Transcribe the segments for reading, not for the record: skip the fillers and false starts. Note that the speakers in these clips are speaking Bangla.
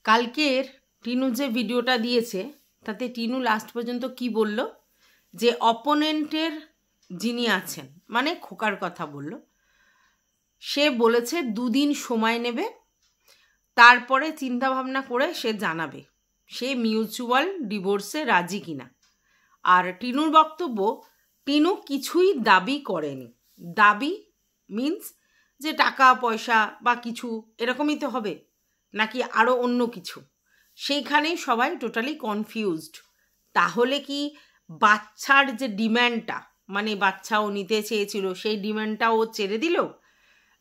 কালকের টিনু যে ভিডিওটা দিয়েছে তাতে টিনু লাস্ট পর্যন্ত কি বলল, যে অপোনেন্টের যিনি আছেন মানে খোকার কথা বলল, সে বলেছে 2 দিন সময় নেবে, তারপরে চিন্তা ভাবনা করে সে জানাবে সে মিউচুয়াল ডিভোর্সে রাজি কিনা। আর টিনুর বক্তব্য, টিনু কিছুই দাবি করেনি। দাবি মিন্স যে টাকা পয়সা বা কিছু এরকমই তো হবে, নাকি আরও অন্য কিছু, সেইখানেই সবাই টোটালি কনফিউজড। তাহলে কি বাচ্চার যে ডিম্যান্ডটা, মানে বাচ্চা ও নিতে চেয়েছিল সেই ডিম্যান্ডটা ও ছেড়ে দিল,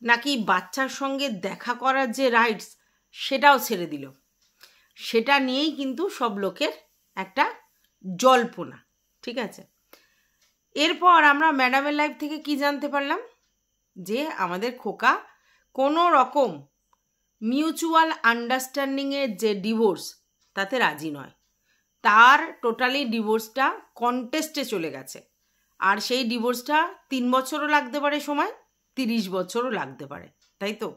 নাকি বাচ্চার সঙ্গে দেখা করার যে রাইটস সেটাও ছেড়ে দিল, সেটা নিয়েই কিন্তু সব লোকের একটা জল্পনা। ঠিক আছে, এরপর আমরা ম্যাডামের লাইফ থেকে কি জানতে পারলাম, যে আমাদের খোকা কোনো রকম মিউচুয়াল আন্ডারস্ট্যান্ডিংয়ের যে ডিভোর্স তাতে রাজি নয়। তার টোটালি ডিভোর্সটা কন্টেস্টে চলে গেছে, আর সেই ডিভোর্সটা 3 বছরও লাগতে পারে সময়, 30 বছরও লাগতে পারে, তাই তো?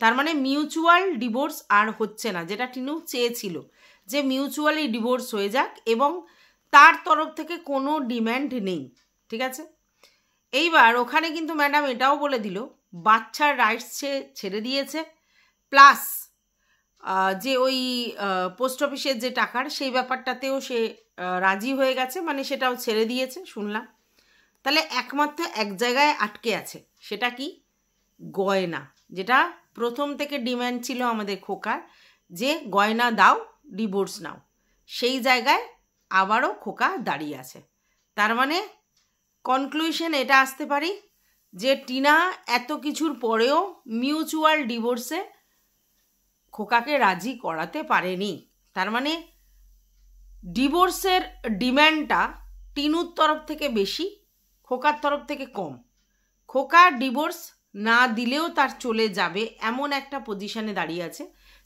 তার মানে মিউচুয়াল ডিভোর্স আর হচ্ছে না, যেটা টিনু চেয়েছিল যে মিউচুয়ালি ডিভোর্স হয়ে যাক এবং তার তরফ থেকে কোনো ডিম্যান্ড নেই। ঠিক আছে, এইবার ওখানে কিন্তু ম্যাডাম এটাও বলে দিল বাচ্চার রাইটস সে ছেড়ে দিয়েছে, প্লাস যে ওই পোস্ট অফিসের যে টাকার সেই ব্যাপারটাতেও সে রাজি হয়ে গেছে, মানে সেটাও ছেড়ে দিয়েছে শুনলাম। তাহলে একমাত্র এক জায়গায় আটকে আছে, সেটা কি? গয়না, যেটা প্রথম থেকে ডিম্যান্ড ছিল আমাদের খোকার, যে গয়না দাও ডিভোর্স নাও, সেই জায়গায় আবারও খোকা দাঁড়িয়ে আছে। তার মানে কনক্লুশন এটা আসতে পারি যে টিনা এত কিছুর পরেও মিউচুয়াল ডিভোর্সে খোকাকে রাজি করাতে পারেনি। তার মানে ডিভোর্সের ডিম্যান্ডটা টিনুর তরফ থেকে বেশি, খোকার তরফ থেকে কম। খোকা ডিভোর্স না দিলেও তার চলে যাবে এমন একটা পজিশনে দাঁড়িয়ে আছে,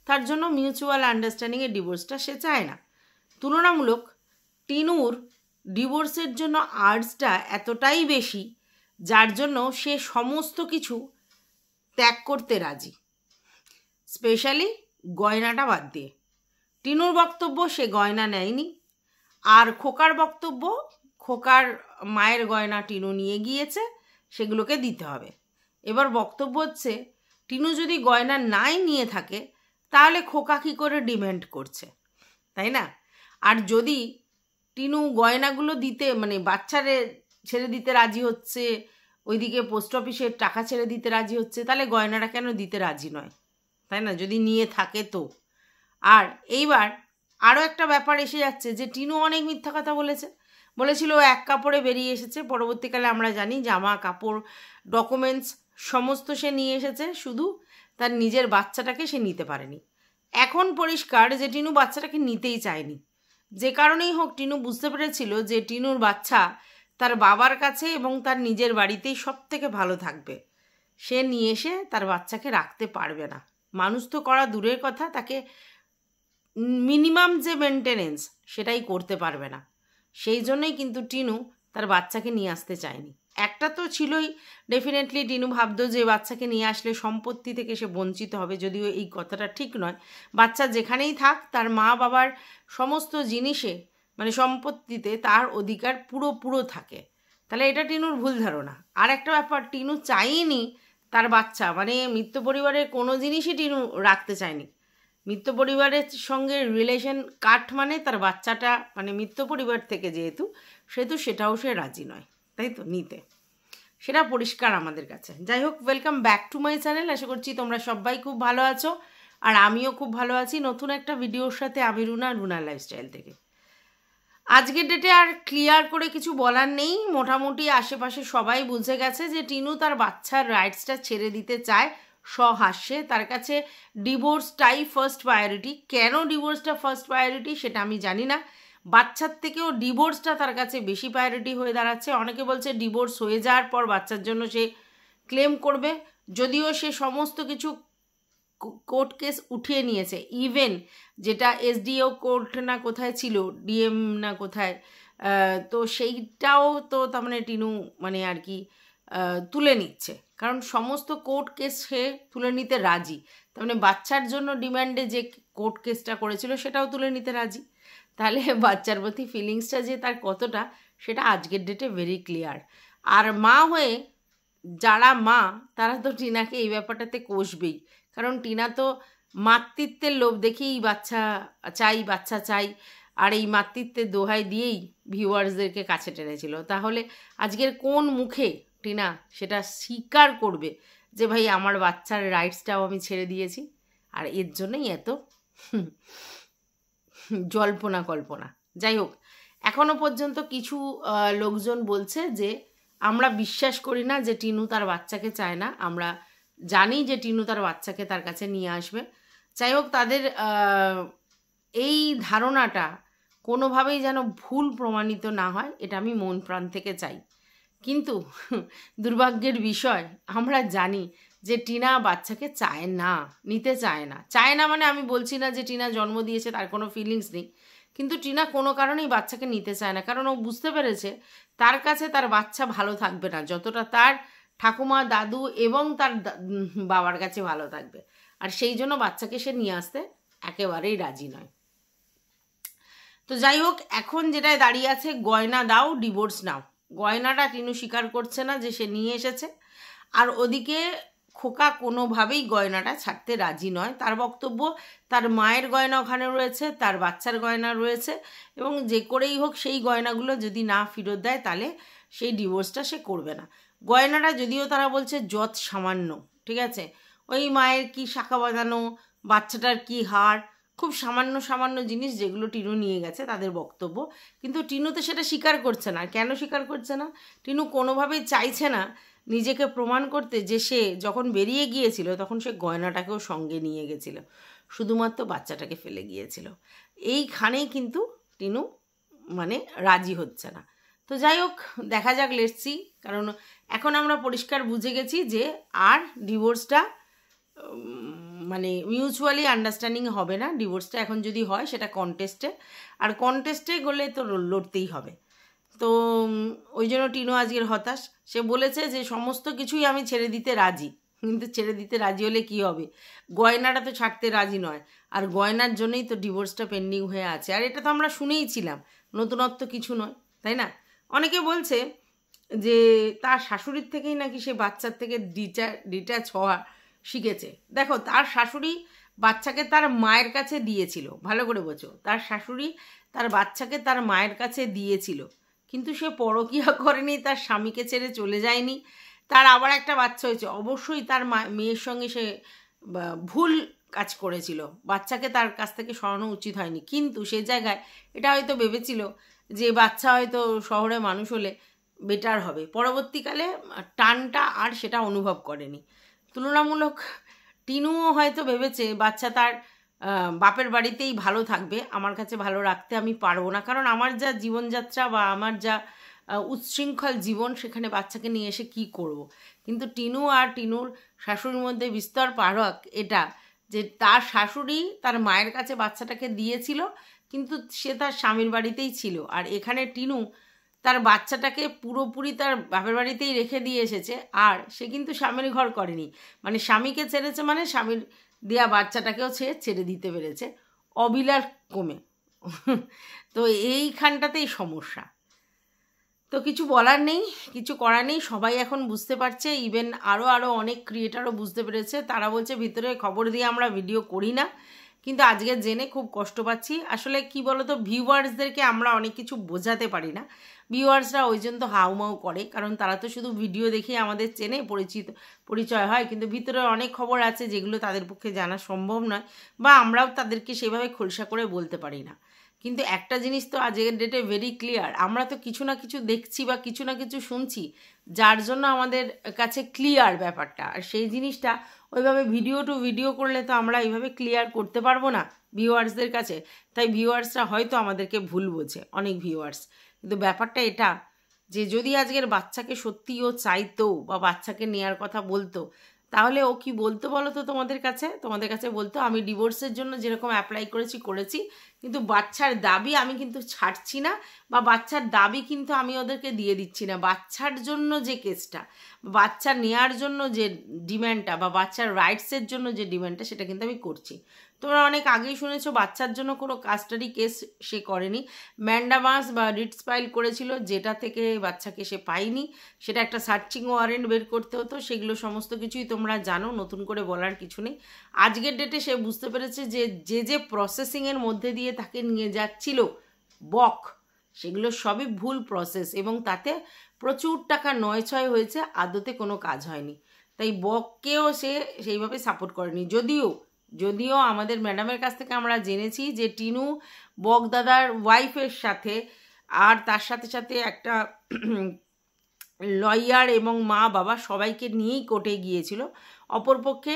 তার জন্য মিউচুয়াল আন্ডারস্ট্যান্ডিংয়ে ডিভোর্সটা সে চায় না। তুলনামূলক টিনুর ডিভোর্সের জন্য আর্জটা এতটাই বেশি, যার জন্য সে সমস্ত কিছু ত্যাগ করতে রাজি, স্পেশালি গয়নাটা বাদ দিয়ে। টিনুর বক্তব্য সে গয়না নেয়নি, আর খোকার বক্তব্য খোকার মায়ের গয়না টিনু নিয়ে গিয়েছে, সেগুলোকে দিতে হবে। এবার বক্তব্য হচ্ছে টিনু যদি গয়না নাই নিয়ে থাকে তাহলে খোকা কী করে ডিম্যান্ড করছে, তাই না? আর যদি টিনু গয়নাগুলো দিতে মানে বাচ্চারে ছেড়ে দিতে রাজি হচ্ছে, ওইদিকে পোস্ট অফিসের টাকা ছেড়ে দিতে রাজি হচ্ছে, তাহলে গয়নাটা কেন দিতে রাজি নয়, তাই না? যদি নিয়ে থাকে তো। আর এইবার আরও একটা ব্যাপার এসে যাচ্ছে যে টিনু অনেক মিথ্যা কথা বলেছিল এক কাপড়ে বেরিয়ে এসেছে, পরবর্তীকালে আমরা জানি জামা কাপড় ডকুমেন্টস সমস্ত সে নিয়ে এসেছে, শুধু তার নিজের বাচ্চাটাকে সে নিতে পারেনি। এখন পরিষ্কার যে টিনু বাচ্চাটাকে নিতেই চায়নি, যে কারণেই হোক টিনু বুঝতে পেরেছিল যে টিনুর বাচ্চা তার বাবার কাছে এবং তার নিজের বাড়িতেই সব থেকে ভালো থাকবে, সে নিয়ে এসে তার বাচ্চাকে রাখতে পারবে না। মানুষ তো করা দূরের কথা, তাকে মিনিমাম যে মেনটেনেন্স সেটাই করতে পারবে না। সেই জন্যই কিন্তু টিনু তার বাচ্চাকে নিয়ে আসতে চায়নি। একটা তো ছিলই, ডেফিনেটলি টিনু ভাবতো যে বাচ্চাকে নিয়ে আসলে সম্পত্তি থেকে সে বঞ্চিত হবে, যদিও এই কথাটা ঠিক নয়। বাচ্চা যেখানেই থাক তার মা বাবার সমস্ত জিনিসে মানে সম্পত্তিতে তার অধিকার পুরো থাকে, তাহলে এটা টিনুর ভুল ধারণা। আর একটা ব্যাপার, টিনু চাইনি তার বাচ্চা মানে মিত্র পরিবারের কোনো জিনিসই টিনু রাখতে চায়নি। মিত্র পরিবারের সঙ্গে রিলেশন কাট মানে তার বাচ্চাটা মানে মিত্র পরিবার থেকে যেহেতু সেটাও সে রাজি নয়, তাই তো নিতে, সেটা পরিষ্কার আমাদের কাছে। যাই হোক, welcome back to my channel. আশা করছি তোমরা সবাই খুব ভালো আছো, আর আমিও খুব ভালো আছি। নতুন একটা ভিডিওর সাথে আমি রুনা লাইফস্টাইল থেকে। আজকের ডেটে আর ক্লিয়ার করে কিছু বলার নেই, মোটামুটি আশেপাশে সবাই বুঝে গেছে যে টিনু তার বাচ্চার রাইটসটা ছেড়ে দিতে চায় সহাস্যে। তার কাছে ডিভোর্সটাই ফার্স্ট প্রায়োরিটি। কেন ডিভোর্সটা ফার্স্ট প্রায়োরিটি সেটা আমি জানি না, বাচ্চার থেকেও ডিভোর্সটা তার কাছে বেশি প্রায়োরিটি হয়ে দাঁড়াচ্ছে। অনেকে বলছে ডিভোর্স হয়ে যাওয়ার পর বাচ্চার জন্য সে ক্লেম করবে, যদিও সে সমস্ত কিছু কোর্ট কেস উঠিয়ে নিয়েছে। ইভেন যেটা এসডিও কোর্ট না কোথায় ছিল, ডিএম না কোথায়, তো সেইটাও তো তার মানে টিনু মানে আর কি তুলে নিচ্ছে, কারণ সমস্ত কোর্ট কেস সে তুলে নিতে রাজি। তার মানে বাচ্চার জন্য ডিম্যান্ডে যে কোর্ট কেসটা করেছিল সেটাও তুলে নিতে রাজি। তাহলে বাচ্চার প্রতি ফিলিংসটা যে তার কতটা, সেটা আজকের ডেটে ভেরি ক্লিয়ার। আর মা হয়ে যারা মা তারা তো টিনাকে এই ব্যাপারটাতে কষবেই, কারণ টিনা তো মাতৃত্বের লোভ দেখেই বাচ্চা চাই, আর এই মাতৃত্বের দোহাই দিয়েই ভিউয়ার্সদেরকে কাছে টেনেছিল। তাহলে আজকের কোন মুখে টিনা সেটা স্বীকার করবে যে ভাই আমার বাচ্চার রাইটসটাও আমি ছেড়ে দিয়েছি? আর এর জন্যই এত জল্পনা কল্পনা। যাই হোক, এখনো পর্যন্ত কিছু লোকজন বলছে যে আমরা বিশ্বাস করি না যে টিনু তার বাচ্চাকে চায় না, আমরা জানি যে টিনু তার বাচ্চাকে তার কাছে নিয়ে আসবে। যাই হোক, তাদের এই ধারণাটা কোনোভাবেই যেন ভুল প্রমাণিত না হয়, এটা আমি মন প্রাণ থেকে চাই। কিন্তু দুর্ভাগ্যের বিষয়, আমরা জানি যে টিনা বাচ্চাকে চায় না, নিতে চায় না মানে আমি বলছি না যে টিনা জন্ম দিয়েছে তার কোনো ফিলিংস নেই, কিন্তু টিনা কোনো কারণেই বাচ্চাকে নিতে চায় না, কারণ ও বুঝতে পেরেছে তার কাছে তার বাচ্চা ভালো থাকবে না যতটা তার ঠাকুমা, দাদু এবং তার বাবার কাছে ভালো থাকবে। আর সেই জন্য বাচ্চাকে সে নিয়ে আসতে একেবারেই রাজি নয়। তো যাই হোক, এখন যেটায় দাঁড়িয়ে আছে, গয়না দাও, ডিভোর্স নাও। গয়নাটা টিনু স্বীকার করছে না যে সে নিয়ে এসেছে, আর ওদিকে খোকা কোনোভাবেই গয়নাটা ছাড়তে রাজি নয়। তার বক্তব্য তার মায়ের গয়না ওখানে রয়েছে, তার বাচ্চার গয়না রয়েছে, এবং যে করেই হোক সেই গয়নাগুলো যদি না ফেরত দেয় তাহলে সেই ডিভোর্সটা সে করবে না। গয়নাটা যদিও তারা বলছে যৎ সামান্য, ঠিক আছে, ওই মায়ের কি শাখা বাঁধানো, বাচ্চাটার কি হার, খুব সামান্য জিনিস যেগুলো টিনু নিয়ে গেছে তাদের বক্তব্য। কিন্তু টিনু তো সেটা স্বীকার করছে না। কেন স্বীকার করছে না? টিনু কোনোভাবেই চাইছে না নিজেকে প্রমাণ করতে যে সে যখন বেরিয়ে গিয়েছিল তখন সে গয়নাটাকেও সঙ্গে নিয়ে গেছিল, শুধুমাত্র বাচ্চাটাকে ফেলে গিয়েছিল। এইখানেই কিন্তু টিনু মানে রাজি হচ্ছে না। তো যাই হোক, দেখা যাক, লেটস সি। কারণ এখন আমরা পরিষ্কার বুঝে গেছি যে আর ডিভোর্সটা মানে মিউচুয়ালি আন্ডারস্ট্যান্ডিং হবে না। ডিভোর্সটা এখন যদি হয় সেটা কন্টেস্টে, আর কন্টেস্টে গেলে তো লড়তেই হবে। তো ওই জন্য টিনু আজকের হতাশ। সে বলেছে যে সমস্ত কিছুই আমি ছেড়ে দিতে রাজি, কিন্তু ছেড়ে দিতে রাজি হলে কি হবে? গয়নাটা তো ছাড়তে রাজি নয়, আর গয়নার জন্যই তো ডিভোর্সটা পেন্ডিং হয়ে আছে। আর এটা তো আমরা শুনেইছিলাম, নতুনত্ব কিছু নয়, তাই না? অনেকে বলছে যে তার শাশুড়ির থেকেই নাকি সে বাচ্চার থেকে ডিট্যাচ হওয়া শিখেছে। দেখো, তার শাশুড়ি বাচ্চাকে তার মায়ের কাছে দিয়েছিল, ভালো করে বোঝো, তার শাশুড়ি তার বাচ্চাকে তার মায়ের কাছে দিয়েছিল, কিন্তু সে পরকীয়া করেনি, তার স্বামীকে ছেড়ে চলে যায়নি, তার আবার একটা বাচ্চা হয়েছে। অবশ্যই তার মেয়ের সঙ্গে সে ভুল কাজ করেছিল, বাচ্চাকে তার কাছ থেকে সরানো উচিত হয়নি, কিন্তু সেই জায়গায় এটা হয়তো ভেবেছিল যে বাচ্চা হয়তো শহরে মানুষ হলে বেটার হবে। পরবর্তীকালে টানটা আর সেটা অনুভব করেনি। তুলনামূলক টিনুও হয়তো ভেবেছে বাচ্চা তার বাপের বাড়িতেই ভালো থাকবে, আমার কাছে ভালো রাখতে আমি পারবো না, কারণ আমার যা জীবনযাত্রা বা আমার যা উচ্ছৃঙ্খল জীবন, সেখানে বাচ্চাকে নিয়ে এসে কি করব। কিন্তু টিনু আর টিনুর শাশুড়ির মধ্যে বিস্তর পারক এটা, যে তার শাশুড়ি তার মায়ের কাছে বাচ্চাটাকে দিয়েছিল, কিন্তু সে তার স্বামীর বাড়িতেই ছিল, আর এখানে টিনু তার বাচ্চাটাকে পুরোপুরি তার বাপের বাড়িতেই রেখে দিয়ে এসেছে, আর সে কিন্তু স্বামীর ঘর করেনি, মানে স্বামীকে ছেড়েছে, মানে স্বামীর দেয়া বাচ্চাটাকেও সে ছেড়ে দিতে পেরেছে অবিলাস কমে। তো এইখানটাতেই সমস্যা। তো কিছু বলার নেই, কিছু করার নেই, সবাই এখন বুঝতে পারছে, ইভেন আরও অনেক ক্রিয়েটারও বুঝতে পেরেছে। তারা বলছে ভিতরে খবর দিয়ে আমরা ভিডিও করি না, কিন্তু আজকে জেনে খুব কষ্ট পাচ্ছি। আসলে কি বলতো, ভিউয়ার্সদেরকে আমরা অনেক কিছু বোঝাতে পারি না। ভিউয়ার্সরা ওই জন্য তো হাউমাউ করে, কারণ তারা তো শুধু ভিডিও দেখে আমাদের চেনে, পরিচয় হয়, কিন্তু ভিতরে অনেক খবর আছে যেগুলো তাদের পক্ষে জানা সম্ভব নয়, বা আমরাও তাদেরকে সেভাবে খোলসা করে বলতে পারি না। কিন্তু একটা জিনিস তো আজকের ডেটে ভেরি ক্লিয়ার, আমরা তো কিছু না কিছু দেখছি বা কিছু না কিছু শুনছি, যার জন্য আমাদের কাছে ক্লিয়ার ব্যাপারটা। আর সেই জিনিসটা ওইভাবে ভিডিও টু ভিডিও করলে তো আমরা এইভাবে ক্লিয়ার করতে পারবো না ভিউয়ার্সদের কাছে। তাই ভিউয়ার্সরা হয়তো আমাদেরকে ভুল বোঝে, অনেক ভিউয়ার্স। কিন্তু ব্যাপারটা এটা যে যদি আজকের বাচ্চাকে সত্যিও চাইতো বা বাচ্চাকে নেওয়ার কথা বলতো, তাহলে ও কি বলতো বলো তো তোমাদের কাছে বলতো আমি ডিভোর্সের জন্য যেরকম অ্যাপ্লাই করেছি, কিন্তু বাচ্চার দাবি আমি কিন্তু ছাড়ছি না, বা বাচ্চার দাবি কিন্তু আমি ওদেরকে দিয়ে দিচ্ছি না। বাচ্চার জন্য যে কেসটা, বাচ্চা নেওয়ার জন্য যে ডিম্যান্ডটা, বা বাচ্চার রাইটসের জন্য যে ডিম্যান্ডটা, সেটা কিন্তু আমি করছি। তোমরা অনেক আগেই শুনেছো বাচ্চার জন্য কোনো কাস্টাডি কেস সে করেনি, ম্যান্ডামাস বা রিটস ফাইল করেছিল, যেটা থেকে বাচ্চাকে সে পায়নি। সেটা একটা সার্চিং ওয়ারেন্ট বের করতে হতো, সেগুলো সমস্ত কিছুই তোমরা জানো, নতুন করে বলার কিছু নেই। আজকের ডেটে সে বুঝতে পেরেছে যে যে প্রসেসিংয়ের মধ্যে দিয়ে তাকে নিয়ে যাচ্ছিল বক, সেগুলো সবই ভুল প্রসেস, এবং তাতে প্রচুর টাকা নয়ছয় হয়েছে, আদতে কোনো কাজ হয়নি। তাই বককেও সে সেইভাবে সাপোর্ট করেনি। যদিও আমাদের ম্যাডামের কাছ থেকে আমরা জেনেছি যে টিনু বক দাদার ওয়াইফের সাথে, আর তার সাথে সাথে একটা লয়ার এবং মা বাবা সবাইকে নিয়েই কোর্টে গিয়েছিল। অপরপক্ষে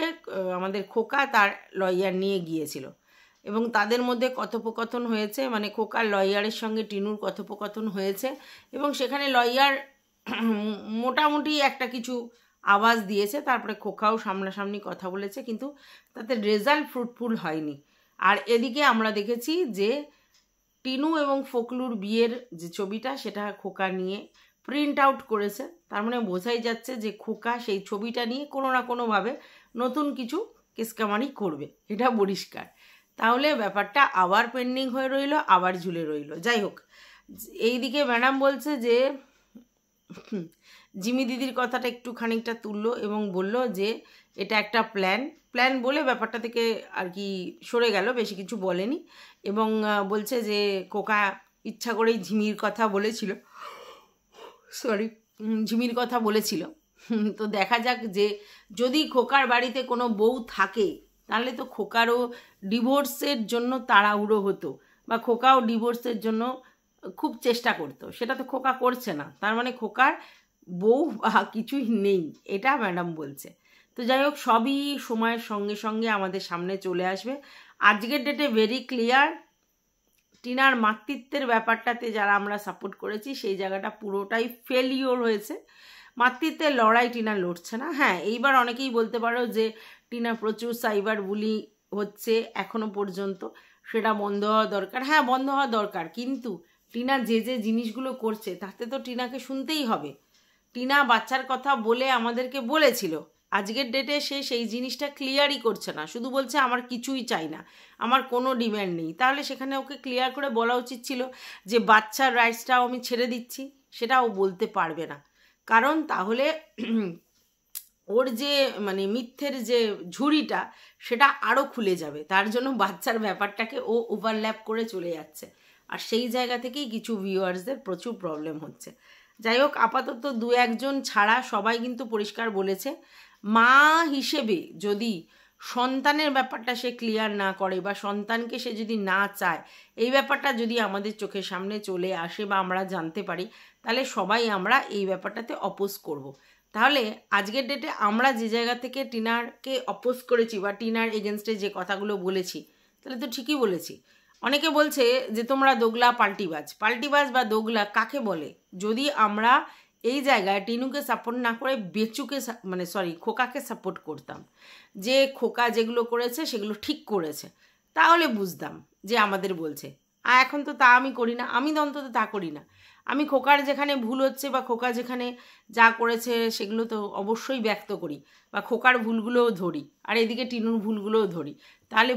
আমাদের খোকা তার লয়ার নিয়ে গিয়েছিল, এবং তাদের মধ্যে কথোপকথন হয়েছে, মানে খোকার লয়ারের সঙ্গে টিনুর কথোপকথন হয়েছে, এবং সেখানে লয়ার মোটামুটি একটা কিছু আওয়াজ দিয়েছে, তারপরে খোকাও সামনাসামনি কথা বলেছে, কিন্তু তাতে রেজাল্ট ফ্রুটফুল হয়নি। আর এদিকে আমরা দেখেছি যে টিনু এবং ফকলুর বিয়ের যে ছবিটা, সেটা খোকা নিয়ে প্রিন্ট আউট করেছে। তার মানে বোঝাই যাচ্ছে যে খোকা সেই ছবিটা নিয়ে কোনো না কোনোভাবে নতুন কিছু কেসকামারি করবে, এটা পরিষ্কার। তাহলে ব্যাপারটা আবার পেন্ডিং হয়ে রইল, আবার ঝুলে রইল। যাই হোক, এইদিকে ম্যাডাম বলছে যে জিমি দিদির কথাটা একটু খানিকটা তুললো এবং বলল যে এটা একটা প্ল্যান বলে ব্যাপারটা থেকে আর কি সরে গেল, বেশি কিছু বলেনি, এবং বলছে যে খোকা ইচ্ছা করেই ঝিমির কথা বলেছিল। তো দেখা যাক, যে যদি খোকার বাড়িতে কোনো বউ থাকে তাহলে তো খোকারও ডিভোর্সের জন্য তাড়াহুড়ো হতো, বা খোকাও ডিভোর্সের জন্য খুব চেষ্টা করতো। সেটা তো খোকা করছে না, তার মানে খোকার বউ বা কিছুই নেই, এটা ম্যাডাম বলছে। তো যাই হোক, সবই সময়ের সঙ্গে সঙ্গে আমাদের সামনে চলে আসবে। আজকের ডেটে ভেরি ক্লিয়ার, টিনার মাতৃত্বের ব্যাপারটাতে যারা আমরা সাপোর্ট করেছি সেই জায়গাটা পুরোটাই ফেলিওর হয়েছে। মাতৃত্বের লড়াই টিনা লড়ছে না। হ্যাঁ, এইবার অনেকেই বলতে পারো যে টিনা প্রচুর সাইবার বুলি হচ্ছে এখনো পর্যন্ত, সেটা বন্ধ হওয়া দরকার। হ্যাঁ, বন্ধ হওয়া দরকার, কিন্তু টিনা যে জিনিসগুলো করছে তাতে তো টিনাকে শুনতেই হবে। টিনা বাচ্চার কথা বলে আমাদেরকে বলেছিল, আজকের ডেটে সে সেই জিনিসটা ক্লিয়ারই করছে না, শুধু বলছে আমার কিছুই চাই না, আমার কোনো ডিম্যান্ড নেই। তাহলে সেখানে ওকে ক্লিয়ার করে বলা উচিত ছিল যে বাচ্চার রাইটসটাও আমি ছেড়ে দিচ্ছি, সেটাও বলতে পারবে না, কারণ তাহলে ওর যে মানে মিথ্যের যে ঝুড়িটা সেটা আরও খুলে যাবে। তার জন্য বাচ্চার ব্যাপারটাকে ও ওভারল্যাপ করে চলে যাচ্ছে, আর সেই জায়গা থেকেই কিছু ভিউয়ার্সদের প্রচুর প্রবলেম হচ্ছে। যাই হোক, আপাতত দু একজন ছাড়া সবাই কিন্তু পরিষ্কার বলেছে, মা হিসেবে যদি সন্তানের ব্যাপারটা সে ক্লিয়ার না করে, বা সন্তানকে সে যদি না চায়, এই ব্যাপারটা যদি আমাদের চোখের সামনে চলে আসে বা আমরা জানতে পারি, তাহলে সবাই আমরা এই ব্যাপারটাতে অপোজ করব। তাহলে আজকের ডেটে আমরা যে জায়গা থেকে টিনারকে অপোজ করেছি বা টিনার এগেনস্টে যে কথাগুলো বলেছি, তাহলে তো ঠিকই বলেছি। অনেকে বলছে যে তোমরা দোগলা পাল্টিবাজ বা দোগলা কাকে বলে? যদি আমরা এই জায়গায় টিনুকে সাপোর্ট না করে খোকাকে সাপোর্ট করতাম, যে খোকা যেগুলো করেছে সেগুলো ঠিক করেছে, তাহলে বুঝতাম যে আমাদের বলছে। আর এখন তো তা আমি করি না, আমি অন্তত তা করি না। আমি খোকার যেখানে ভুল হচ্ছে বা খোকা যেখানে যা করেছে সেগুলো তো অবশ্যই ব্যক্ত করি, বা খোকার ভুলগুলোও ধরি, আর এদিকে টিনুর ভুলগুলোও ধরি। তাহলে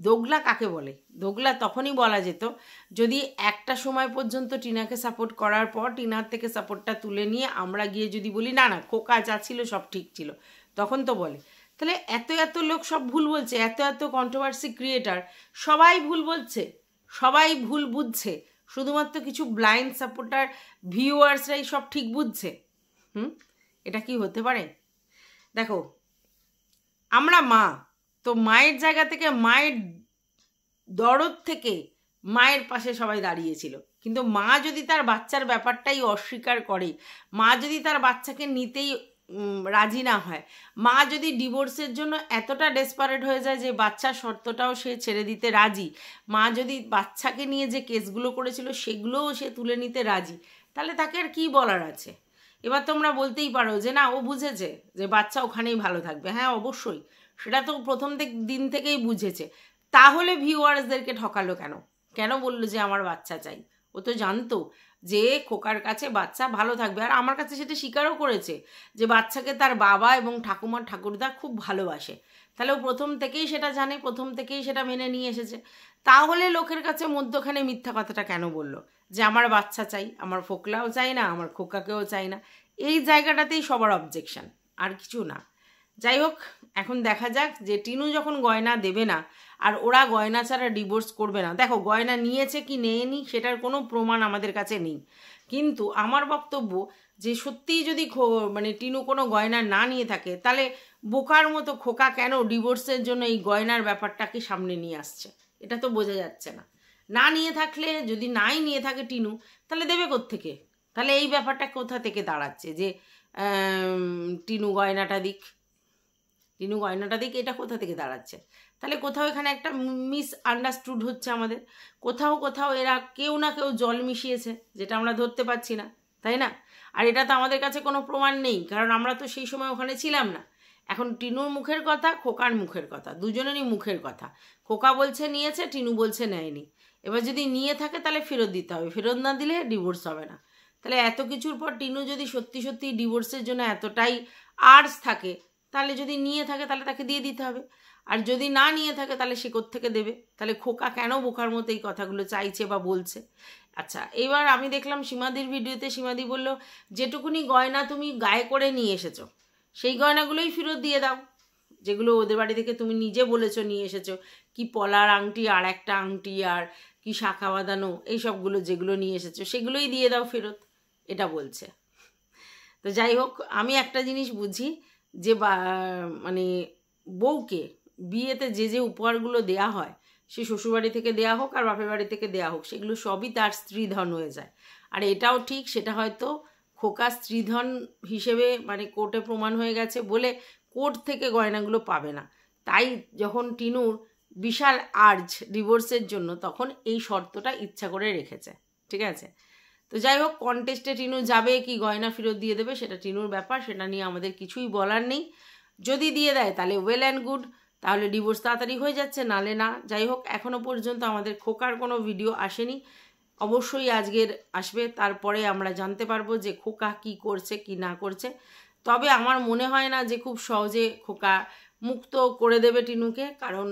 দোগলা কাকে বলে? দোগলা তখনই বলা যেত যদি একটা সময় পর্যন্ত টিনাকে সাপোর্ট করার পর টিনার থেকে সাপোর্টটা তুলে নিয়ে আমরা গিয়ে যদি বলি না খোকা যা ছিল সব ঠিক ছিল, তখন তো বলে। তাহলে এত লোক সব ভুল বলছে, এত কন্ট্রোভার্সি ক্রিয়েটার সবাই ভুল বলছে, সবাই ভুল বুঝছে, শুধুমাত্র কিছু ব্লাইন্ড সাপোর্টার ভিউয়ার্সরাই সব ঠিক বুঝছে। এটা কি হতে পারে? দেখো, আমরা মা, তো মায়ের জায়গা থেকে, মায়ের দরদ থেকে মায়ের পাশে সবাই দাঁড়িয়েছিল, কিন্তু মা যদি তার বাচ্চার ব্যাপারটাই অস্বীকার করে, মা যদি তার বাচ্চাকে নিতেই রাজি না হয়, মা যদি ডিভোর্সের জন্য এতটা ডেসপারেট হয়ে যায় যে বাচ্চার শর্তটাও সে ছেড়ে দিতে রাজি, মা যদি বাচ্চাকে নিয়ে যে কেসগুলো করেছিল সেগুলোও সে তুলে নিতে রাজি, তাহলে তাকে আর কি বলার আছে? এবার তোমরা বলতেই পারো যে না ও বুঝেছে যে বাচ্চা ওখানেই ভালো থাকবে। হ্যাঁ অবশ্যই, সেটা তো প্রথম দিন থেকেই বুঝেছে। তাহলে ভিউয়ার্সদেরকে ঠকালো কেন? কেন বললো যে আমার বাচ্চা চাই? ও তো জানতো যে খোকার কাছে বাচ্চা ভালো থাকবে, আর আমার কাছে সেটা স্বীকারও করেছে যে বাচ্চাকে তার বাবা এবং ঠাকুমা ঠাকুরদা খুব ভালোবাসে। তাহলে ও প্রথম থেকেই সেটা জানে, প্রথম থেকেই সেটা মেনে নিয়ে এসেছে। তাহলে লোকের কাছে মধ্যখানে মিথ্যা কথাটা কেন বলল যে আমার বাচ্চা চাই, আমার ফোকলাও চাই না, আমার খোকাকেও চাই না? এই জায়গাটাতেই সবার অবজেকশন, আর কিছু না। যাই হোক, এখন দেখা যাক যে টিনু যখন গয়না দেবে না আর ওরা গয়না ছাড়া ডিভোর্স করবে না। দেখো গয়না নিয়েছে কি নেয়নি সেটার কোনো প্রমাণ আমাদের কাছে নেই, কিন্তু আমার বক্তব্য যে সত্যিই যদি মানে টিনু কোনো গয়না না নিয়ে থাকে, তাহলে বোকার মতো খোকা কেন ডিভোর্সের জন্য এই গয়নার ব্যাপারটাকে সামনে নিয়ে আসছে? এটা তো বোঝা যাচ্ছে না। না নিয়ে থাকলে, যদি নাই নিয়ে থাকে টিনু, তাহলে দেবে কোত্থেকে? তাহলে এই ব্যাপারটা কোথা থেকে দাঁড়াচ্ছে যে টিনু গয়নাটা দিক, টিনু গয়নাটা দিক, এটা কোথা থেকে দাঁড়াচ্ছে? তাহলে কোথাও এখানে একটা মিস আন্ডারস্টুড হচ্ছে আমাদের। কোথাও এরা কেউ না কেউ জল মিশিয়েছে, যেটা আমরা ধরতে পারছি না, তাই না? আর এটা তো আমাদের কাছে কোনো প্রমাণ নেই, কারণ আমরা তো সেই সময় ওখানে ছিলাম না। এখন টিনুর মুখের কথা, খোকার মুখের কথা, দুজনেরই মুখের কথা। খোকা বলছে নিয়েছে, টিনু বলছে নেয়নি। এবার যদি নিয়ে থাকে তাহলে ফেরত দিতে হবে, ফেরত না দিলে ডিভোর্স হবে না। তাহলে এত কিছুর পর টিনু যদি সত্যি সত্যি ডিভোর্সের জন্য এতটাই আর্জ থাকে, তাহলে যদি নিয়ে থাকে তাহলে তাকে দিয়ে দিতে হবে। আর যদি না নিয়ে থাকে তাহলে সে কোত্থেকে দেবে? তাহলে খোকা কেন বোকার মতো এই কথাগুলো চাইছে বা বলছে? আচ্ছা, এবার আমি দেখলাম সীমাদির ভিডিওতে সীমাদি বলল যেটুকুনি গয়না তুমি গায়ে করে নিয়ে এসেছো সেই গয়নাগুলোই ফেরত দিয়ে দাও, যেগুলো ওদের বাড়ি থেকে তুমি নিজে বলেছো নিয়ে এসেছো। কি পলার আংটি, আর একটা আংটি, আর কি শাখা বাঁধানো, এইসবগুলো যেগুলো নিয়ে এসেছো সেগুলোই দিয়ে দাও ফেরত, এটা বলছে। তো যাই হোক, আমি একটা জিনিস বুঝি যে মানে বউকে বিয়েতে যে যে উপহারগুলো দেয়া হয়, সে শ্বশুরবাড়ি থেকে দেয়া হোক আর বাপের বাড়ি থেকে দেয়া হোক, সেগুলো সবই তার স্ত্রীধন হয়ে যায়। আর এটাও ঠিক, সেটা হয়তো খোকা স্ত্রীধন হিসেবে মানে কোর্টে প্রমাণ হয়ে গেছে বলে কোর্ট থেকে গয়নাগুলো পাবে না। তাই যখন টিনুর বিশাল আর্জ ডিভোর্সের জন্য, তখন এই শর্তটা ইচ্ছা করে রেখেছে, ঠিক আছে? তো যাই হোক, কন্টেস্টে টিনু যাবে কি গয়না ফেরত দিয়ে দেবে সেটা টিনুর ব্যাপার, সেটা নিয়ে আমাদের কিছুই বলার নেই। যদি দিয়ে দেয় তাহলে ওয়েল অ্যান্ড গুড, তাহলে ডিভোর্স তাড়াতাড়ি হয়ে যাচ্ছে, নালে না। যাই হোক, এখনও পর্যন্ত আমাদের খোকার কোনো ভিডিও আসেনি, অবশ্যই আজকের আসবে, তারপরে আমরা জানতে পারবো যে খোকা কি করছে কি না করছে। তবে আমার মনে হয় না যে খুব সহজে খোকা মুক্ত করে দেবে টিনুকে, কারণ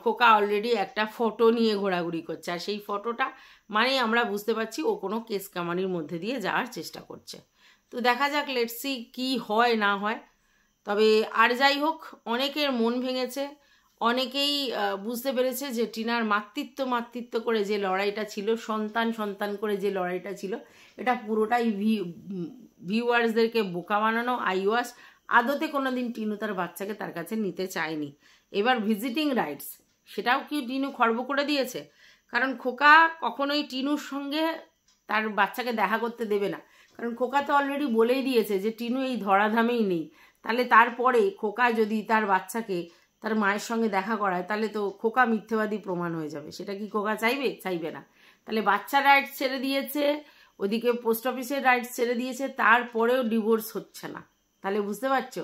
খোকা অলরেডি একটা ফটো নিয়ে ঘোরাঘুরি করছে, আর সেই ফটোটা মানে আমরা বুঝতে পারছি ও কোনো কেস কামানির মধ্যে দিয়ে যাওয়ার চেষ্টা করছে। তো দেখা যাক, লেটস সি কি হয় না হয়। তবে আর যাই হোক, অনেকের মন ভেঙেছে, অনেকেই বুঝতে পেরেছে যে টিনার মাতৃত্ব করে যে লড়াইটা ছিল, সন্তান করে যে লড়াইটা ছিল, এটা পুরোটাই ভিউয়ার্সদেরকে বোকা বানানো, আইওয়াস। আদতে কোনো দিন টিনু তার বাচ্চাকে তার কাছে নিতে চায়নি। এবার ভিজিটিং রাইটস, সেটাও কি টিনু খর্ব করে দিয়েছে? কারণ খোকা কখনোই টিনুর সঙ্গে তার বাচ্চাকে দেখা করতে দেবে না, কারণ খোকা তো অলরেডি বলেই দিয়েছে যে টিনু এই ধরাধামেই নেই। তাহলে তারপরে খোকা যদি তার বাচ্চাকে তার মায়ের সঙ্গে দেখা করায়, তাহলে তো খোকা মিথ্যেবাদী প্রমাণ হয়ে যাবে। সেটা কি খোকা চাইবে? চাইবে না। তাহলে বাচ্চার রাইটস ছেড়ে দিয়েছে, ওদিকে পোস্ট অফিসের রাইটস ছেড়ে দিয়েছে, তারপরেও ডিভোর্স হচ্ছে না। তাহলে বুঝতে পারছো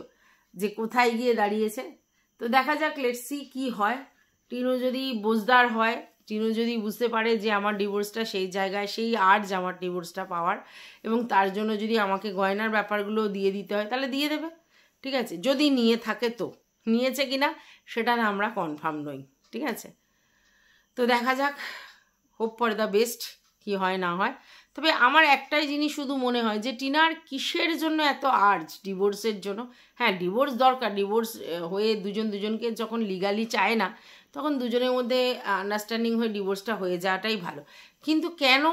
যে কোথায় গিয়ে দাঁড়িয়েছে। তো দেখা যাক, লেটস সি কি হয়। টিনু যদি বুঝদার হয়, টিনু যদি বুঝতে পারে যে আমার ডিভোর্সটা সেই জায়গায়, সেই আর্জ আমার ডিভোর্সটা পাওয়ার, এবং তার জন্য যদি আমাকে গয়নার ব্যাপারগুলো দিয়ে দিতে হয় তাহলে দিয়ে দেবে, ঠিক আছে? যদি নিয়ে থাকে, তো নিয়েছে কিনা সেটা না আমরা কনফার্ম নই, ঠিক আছে? তো দেখা যাক, হোপ ফর দ্য বেস্ট, কি হয় না হয়। তবে আমার একটাই জিনিস শুধু মনে হয় যে টিনার কিসের জন্য এত আর্জ ডিভোর্সের জন্য। হ্যাঁ, ডিভোর্স দরকার, ডিভোর্স হয়ে দুজনকে যখন লিগালি চায় না, তখন দুজনের মধ্যে আন্ডারস্ট্যান্ডিং হয়ে ডিভোর্সটা হয়ে যাওয়াটাই ভালো। কিন্তু কেন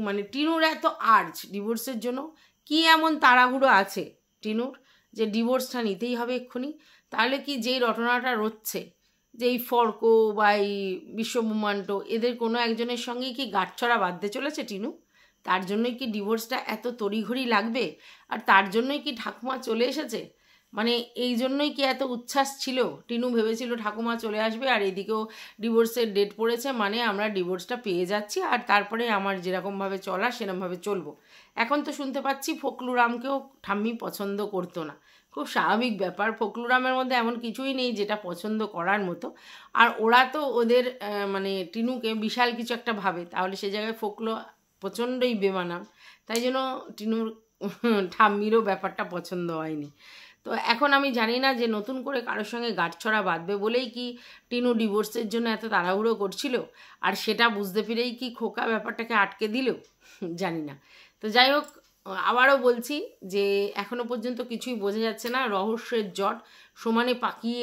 মানে টিনুর এত আর্জ ডিভোর্সের জন্য? কি এমন তাড়াহুড়ো আছে টিনুর যে ডিভোর্সটা নিতেই হবে এক্ষুনি? তাহলে কি যেই রটনাটা রচ্ছে, যে এই ফর্ক বা এই বিশ্বব্রহ্মাণ্ড, এদের কোনো একজনের সঙ্গেই কি গাঁটছড়া বাঁধতে চলেছে টিনু? তার জন্যই কি ডিভোর্সটা এত তড়িঘড়ি লাগবে? আর তার জন্যই কি ঠাকুমা চলে এসেছে? মানে এই জন্যই কি এত উচ্ছ্বাস ছিল? টিনু ভেবেছিল ঠাকুমা চলে আসবে আর এদিকেও ডিভোর্সের ডেট পড়েছে, মানে আমরা ডিভোর্সটা পেয়ে যাচ্ছি আর তারপরে আমার যেরকমভাবে চলার সেরকমভাবে চলবো। এখন তো শুনতে পাচ্ছি ফখরুরামকেও ঠাম্মি পছন্দ করতো না। খুব স্বাভাবিক ব্যাপার, ফখরুরামের মধ্যে এমন কিছুই নেই যেটা পছন্দ করার মতো। আর ওরা তো ওদের মানে টিনুকে বিশাল কিছু একটা ভাবে, তাহলে সে জায়গায় ফখরু প্রচণ্ডই বেমানান। তাই জন্য টিনুর ঠাম্মিরও ব্যাপারটা পছন্দ হয়নি। তো এখন আমি জানি না যে নতুন করে কারোর সঙ্গে গাঁটছড়া বাঁধবে বলেই কি টিনু ডিভোর্সের জন্য এত তাড়াহুড়ো করছিল, আর সেটা বুঝতে পেরেই কি খোকা ব্যাপারটাকে আটকে দিল, জানি না। তো যাই হোক, আবারও বলছি যে এখনো পর্যন্ত কিছুই বোঝা যাচ্ছে না, রহস্যের জট সমানে পাকিয়ে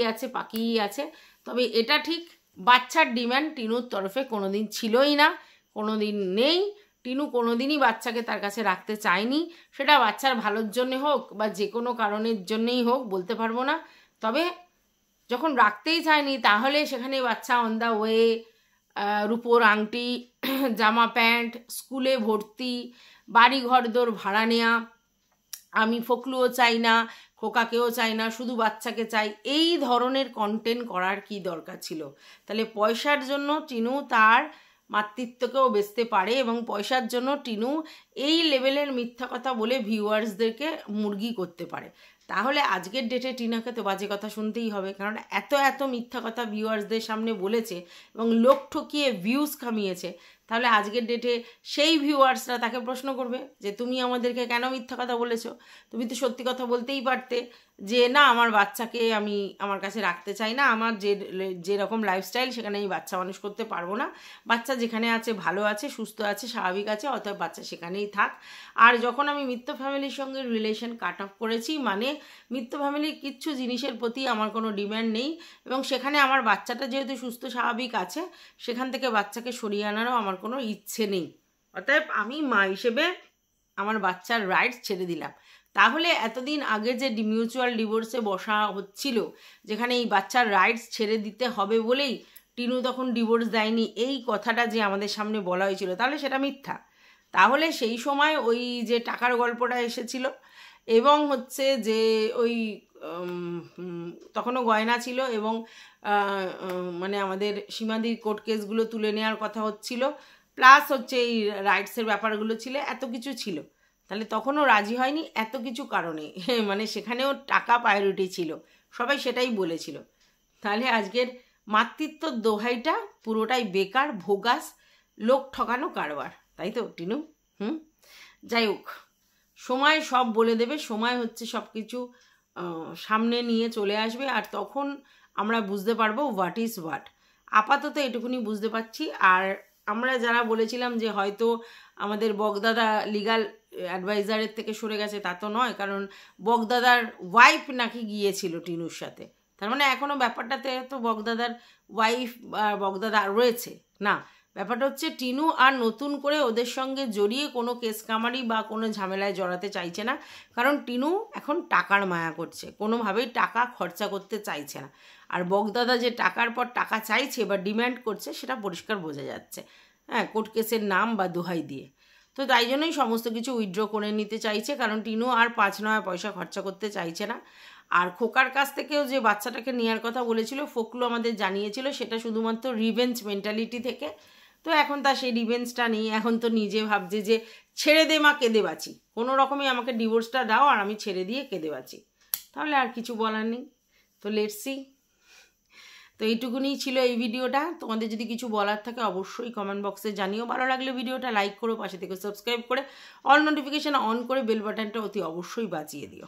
আছে। তবে এটা ঠিক, বাচ্চার ডিম্যান্ড টিনুর তরফে কোনোদিন ছিলই না, কোনোদিন নেই। টিনু কোনোদিনই বাচ্চাকে তার কাছে রাখতে চায়নি, সেটা বাচ্চার ভালোর জন্যে হোক বা যে কোনো কারণের জন্যেই হোক বলতে পারবো না। তবে যখন রাখতেই চায়নি তাহলে সেখানে বাচ্চা অন দ্য ওয়ে, রূপোর আংটি, জামা প্যান্ট, স্কুলে ভর্তি, বাড়ি ঘরদোর ভাড়া নেওয়া, আমি ফখরুও চাই না, খোকাকেও চাই না, শুধু বাচ্চাকে চাই, এই ধরনের কন্টেন্ট করার কি দরকার ছিল? তাহলে পয়সার জন্য টিনু তার মাতৃত্বকেও বেচতে পারে এবং পয়সার জন্য টিনু এই লেভেলের মিথ্যা কথা বলে ভিউয়ার্সদেরকে মুরগি করতে পারে। তাহলে আজকের ডেটে টিনাকে তো বাজে কথা শুনতেই হবে, কারণ এত মিথ্যা কথা ভিউয়ার্সদের সামনে বলেছে এবং লোক ঠকিয়ে ভিউজ কামিয়েছে। তাহলে আজকের ডেটে সেই ভিউয়ার্সরা তাকে প্রশ্ন করবে যে তুমি আমাদেরকে কেন মিথ্যা কথা বলেছো? তুমি তো সত্যি কথা বলতেই পারতে যে না, আমার বাচ্চাকে আমি আমার কাছে রাখতে চাই না, আমার যেরকম লাইফস্টাইল সেখানে আমি বাচ্চা মানুষ করতে পারবো না, বাচ্চা যেখানে আছে ভালো আছে, সুস্থ আছে, স্বাভাবিক আছে, অতএব বাচ্চা সেখানেই থাক। আর যখন আমি মিত্র ফ্যামিলির সঙ্গে রিলেশন কাট অফ করেছি, মানে মিত্র ফ্যামিলির কিচ্ছু জিনিসের প্রতি আমার কোনো ডিম্যান্ড নেই এবং সেখানে আমার বাচ্চাটা যেহেতু সুস্থ স্বাভাবিক আছে, সেখান থেকে বাচ্চাকে সরিয়ে আনারও আমার কোনো ইচ্ছে নেই। অতএব আমি মা হিসেবে আমার বাচ্চার রাইটস ছেড়ে দিলাম। তাহলে এতদিন আগে যে মিউচুয়াল ডিভোর্সে বসা হচ্ছিল, যেখানে এই বাচ্চার রাইটস ছেড়ে দিতে হবে বলেই টিনু তখন ডিভোর্স দেয়নি, এই কথাটা যে আমাদের সামনে বলা হয়েছিল, তাহলে সেটা মিথ্যা। তাহলে সেই সময় ওই যে টাকার গল্পটা এসেছিল এবং হচ্ছে যে ওই তখনও গয়না ছিল এবং মানে আমাদের সীমাদির কোর্ট কেসগুলো তুলে নেওয়ার কথা হচ্ছিল, প্লাস হচ্ছে এই রাইটসের ব্যাপারগুলো ছিল, এত কিছু ছিল। তাহলে তখনও রাজি হয়নি এত কিছু কারণে, মানে সেখানেও টাকা প্রায়োরিটি ছিল, সবাই সেটাই বলেছিল। তাহলে আজকের মাতৃত্বর দোহাইটা পুরোটাই বেকার, ভোগাস, লোক ঠকানো কারবার, তাই তো টিনু? যাই হোক, সময় সব বলে দেবে, সময় হচ্ছে সব কিছু সামনে নিয়ে চলে আসবে আর তখন আমরা বুঝতে পারবো হোয়াট ইজ হোয়াট। আপাতত এটুকুনি বুঝতে পারছি। আর আমরা যারা বলেছিলাম যে হয়তো আমাদের বগদাদা লিগাল অ্যাডভাইজারের থেকে সরে গেছে, তা তো নয়, কারণ বগদাদার ওয়াইফ নাকি গিয়েছিল টিনুর সাথে, তার মানে এখনও ব্যাপারটাতে তো বগদাদার ওয়াইফ আর বগদাদা রয়েছে না। ব্যাপারটা হচ্ছে টিনু আর নতুন করে ওদের সঙ্গে জড়িয়ে কোনো কেস কামারি বা কোনো ঝামেলায় জড়াতে চাইছে না, কারণ টিনু এখন টাকার মায়া করছে, কোনোভাবেই টাকা খরচা করতে চাইছে না। আর বগদাদা যে টাকার পর টাকা চাইছে বা ডিম্যান্ড করছে সেটা পরিষ্কার বোঝা যাচ্ছে, হ্যাঁ, কোর্ট কেসের নাম বা দোহাই দিয়ে। তো তাই জন্যই সমস্ত কিছু উইথড্র করে নিতে চাইছে, কারণ টিনু আর 5 পয়সা খরচা করতে চাইছে না। আর খোকার কাছ থেকেও যে বাচ্চাটাকে নেওয়ার কথা বলেছিল, ফখরু আমাদের জানিয়েছিল সেটা শুধুমাত্র রিভেঞ্জ মেন্টালিটি থেকে। তো এখন তার সেই রিভেঞ্জটা নেই, এখন তো নিজে ভাবছে যে ছেড়ে দে মা, কেঁদে বাঁচি, কোনো রকমই আমাকে ডিভোর্সটা দাও আর আমি ছেড়ে দিয়ে কেঁদে বাঁচি। তাহলে আর কিছু বলার নেই, তো লেটস সি। তো এইটুকুনি ছিল এই ভিডিওটা। তোমাদের যদি কিছু বলার থাকে অবশ্যই কমেন্ট বক্সে জানিও। ভালো লাগলে ভিডিওটা লাইক করো, পাশে থেকে সাবস্ক্রাইব করে অল নোটিফিকেশান অন করে বেল বাটনটা অতি অবশ্যই বাজিয়ে দিও।